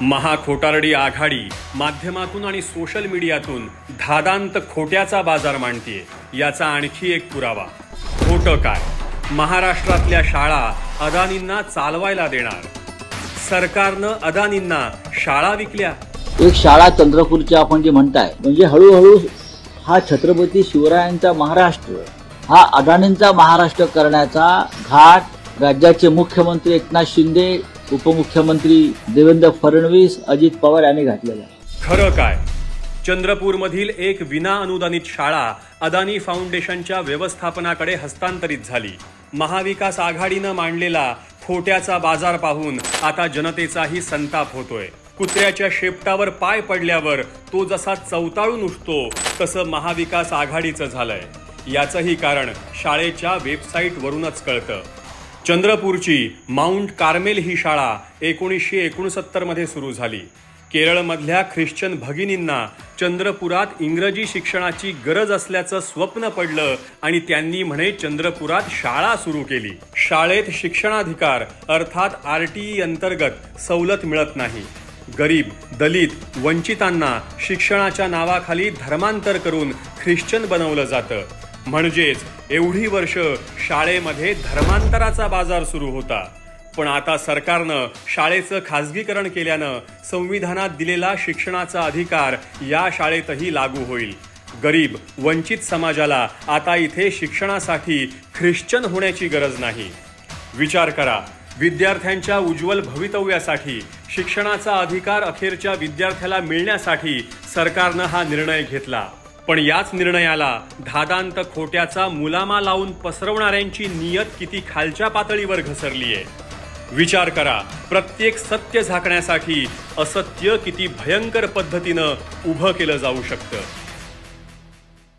महाखोटारडी आघाडी माध्यमातून आणि सोशल मीडियातून धादांत खोट्याचा बाजार मांडते। याचा आणखी एक पुरावा। खोटं काय? महाराष्ट्रातल्या शाळा अदानींना चालवायला देणार। सरकारनं अदानींना शाळा विकल्या। एक शाळा चंद्रपूरची आपण जे म्हणताय, म्हणजे हळूहळू हा छत्रपती शिवरायांचा महाराष्ट्र हा अदानींचा महाराष्ट्र करण्याचा घाट राज्याचे मुख्यमंत्री एकनाथ शिंदे, उपमुख्यमंत्री देवेंद्र फडणवीस, अजित पवार यांनी घातलेला आहे। खरं काय? चंद्रपूरमधील एक विना अनुदानित शाळा अदानी फाउंडेशनच्या व्यवस्थापनाकडे हस्तांतरित झाली। महाविकास आघाडीनं मांडलेला खोट्याचा बाजार पाहून आता जनतेचाही संताप होतोय। कुत्र्याच्या शेपटावर पाय पडल्यावर तो जसा चवताळून उठतो तसं महाविकास आघाडीचं झालंय। याचंही कारण शाळेच्या वेबसाईटवरूनच कळतं। चंद्रपूरची माउंट कार्मेल ही शाळा 1969 मध्ये सुरू झाली। केरळमधल्या ख्रिश्चन भगिनींना चंद्रपुरात इंग्रजी शिक्षणाची गरज असल्याचं स्वप्न पडलं आणि त्यांनी म्हणे चंद्रपुरात शाळा सुरू केली। शाळेत शिक्षणाधिकार अर्थात RTE अंतर्गत सवलत मिळत नाही। गरीब, दलित, वंचितांना शिक्षणाच्या नावाखाली धर्मांतर करून ख्रिश्चन बनवलं जातं। म्हणजेच एवढी वर्ष शाळेमध्ये धर्मांतराचा बाजार सुरू होता। पण आता सरकारनं शाळेचं खाजगीकरण केल्यानं संविधानात दिलेला शिक्षणाचा अधिकार या शाळेतही लागू होईल। गरीब, वंचित समाजाला आता इथे शिक्षणासाठी ख्रिश्चन होण्याची गरज नाही। विचार करा, विद्यार्थ्यांच्या उज्ज्वल भवितव्यासाठी शिक्षणाचा अधिकार अखेरच्या विद्यार्थ्याला मिळण्यासाठी सरकारनं हा निर्णय घेतला। पण याच निर्णयाला धादांत खोट्याचा मुलामा लावून पसरवणाऱ्यांची नियत किती खालच्या पातळीवर घसरली आहे। विचार करा, प्रत्येक सत्य झाकण्यासाठी असत्य किती भयंकर पद्धतीनं उभं केलं जाऊ शकतं।